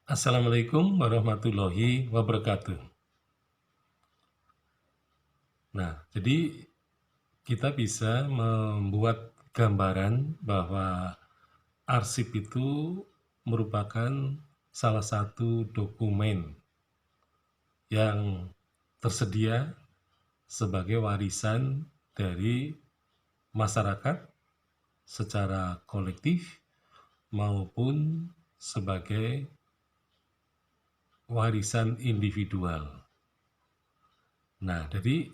Assalamualaikum warahmatullahi wabarakatuh. Nah, jadi kita bisa membuat gambaran bahwa arsip itu merupakan salah satu dokumen yang tersedia sebagai warisan dari masyarakat secara kolektif maupun sebagai warisan individual. Nah, jadi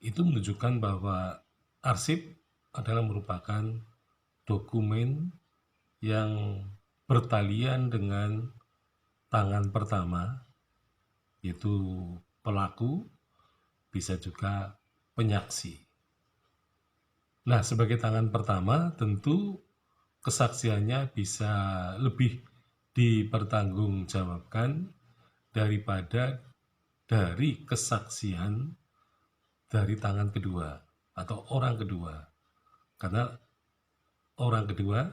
itu menunjukkan bahwa arsip adalah merupakan dokumen yang bertalian dengan tangan pertama, yaitu pelaku, bisa juga penyaksi. Nah, sebagai tangan pertama, tentu kesaksiannya bisa lebih dipertanggungjawabkan daripada dari kesaksian dari tangan kedua atau orang kedua. Karena orang kedua,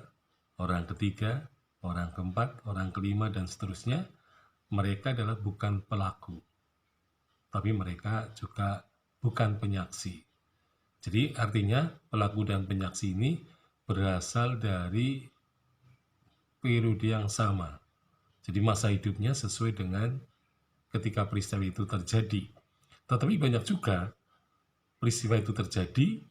orang ketiga, orang keempat, orang kelima, dan seterusnya, mereka adalah bukan pelaku, tapi mereka juga bukan penyaksi. Jadi artinya pelaku dan penyaksi ini berasal dari periode yang sama. Jadi masa hidupnya sesuai dengan ketika peristiwa itu terjadi. Tetapi banyak juga peristiwa itu terjadi,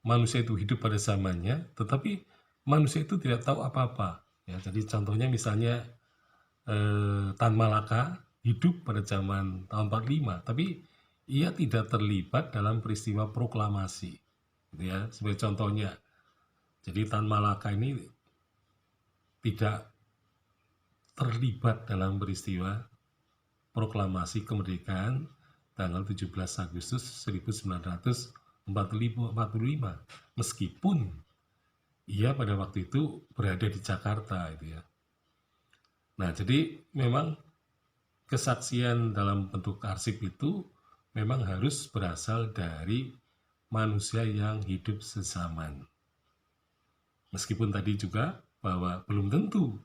manusia itu hidup pada zamannya, tetapi manusia itu tidak tahu apa-apa. Ya, jadi contohnya misalnya Tan Malaka hidup pada zaman tahun 45, tapi ia tidak terlibat dalam peristiwa proklamasi. Gitu ya, sebagai contohnya. Jadi Tan Malaka ini tidak terlibat dalam peristiwa proklamasi kemerdekaan tanggal 17 Agustus 1945, meskipun ia pada waktu itu berada di Jakarta itu ya. Nah, jadi memang kesaksian dalam bentuk arsip itu memang harus berasal dari manusia yang hidup sezaman. Meskipun tadi juga bahwa belum tentu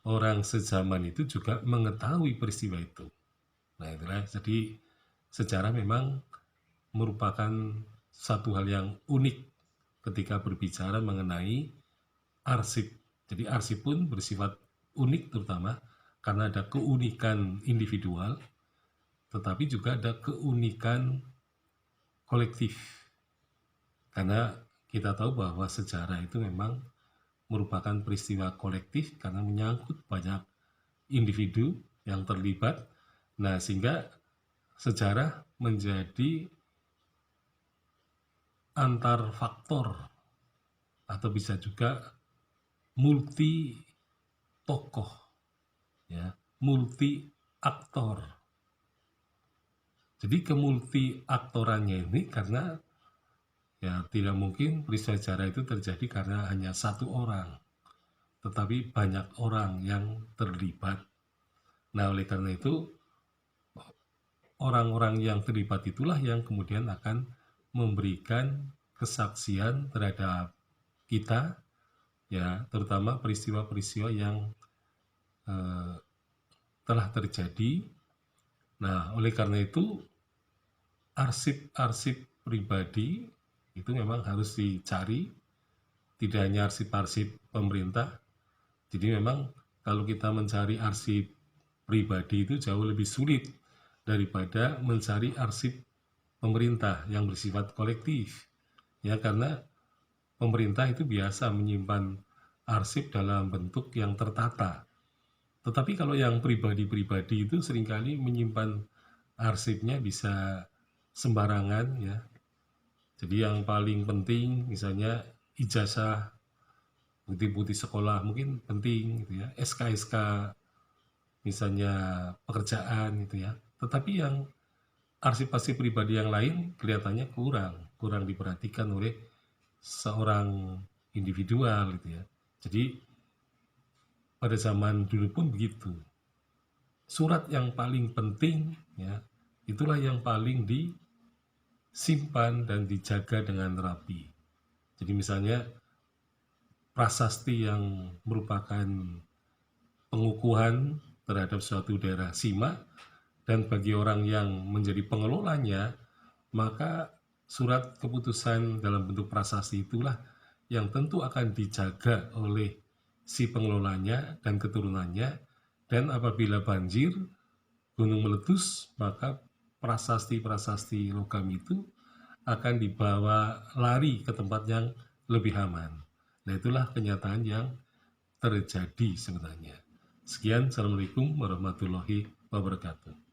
orang sezaman itu juga mengetahui peristiwa itu. Nah, itulah jadi sejarah memang merupakan satu hal yang unik ketika berbicara mengenai arsip. Jadi arsip pun bersifat unik terutama karena ada keunikan individual, tetapi juga ada keunikan kolektif. Karena kita tahu bahwa sejarah itu memang merupakan peristiwa kolektif karena menyangkut banyak individu yang terlibat. Nah, sehingga sejarah menjadi antar faktor atau bisa juga multi tokoh, ya, multi aktor. Jadi kemulti aktorannya ini karena ya tidak mungkin peristiwa sejarah itu terjadi karena hanya satu orang, tetapi banyak orang yang terlibat. Nah, oleh karena itu orang-orang yang terlibat itulah yang kemudian akan memberikan kesaksian terhadap kita, ya, terutama peristiwa-peristiwa yang eh, telah terjadi. Nah, oleh karena itu arsip-arsip pribadi itu memang harus dicari, tidak hanya arsip-arsip pemerintah. Jadi memang kalau kita mencari arsip pribadi itu jauh lebih sulit daripada mencari arsip pemerintah yang bersifat kolektif. Ya, karena pemerintah itu biasa menyimpan arsip dalam bentuk yang tertata. Tetapi kalau yang pribadi-pribadi itu seringkali menyimpan arsipnya bisa sembarangan ya. Jadi yang paling penting misalnya ijazah, bukti-bukti sekolah mungkin penting gitu ya, SK-SK misalnya pekerjaan gitu ya. Tetapi yang arsip-arsip pribadi yang lain kelihatannya kurang diperhatikan oleh seorang individual gitu ya. Jadi pada zaman dulu pun begitu. Surat yang paling penting ya, itulah yang paling disimpan dan dijaga dengan rapi. Jadi misalnya prasasti yang merupakan pengukuhan terhadap suatu daerah SIMA, dan bagi orang yang menjadi pengelolanya, maka surat keputusan dalam bentuk prasasti itulah yang tentu akan dijaga oleh si pengelolanya dan keturunannya, dan apabila banjir, gunung meletus, maka prasasti-prasasti logam itu akan dibawa lari ke tempat yang lebih aman. Nah, itulah kenyataan yang terjadi sebenarnya. Sekian, Assalamualaikum warahmatullahi wabarakatuh.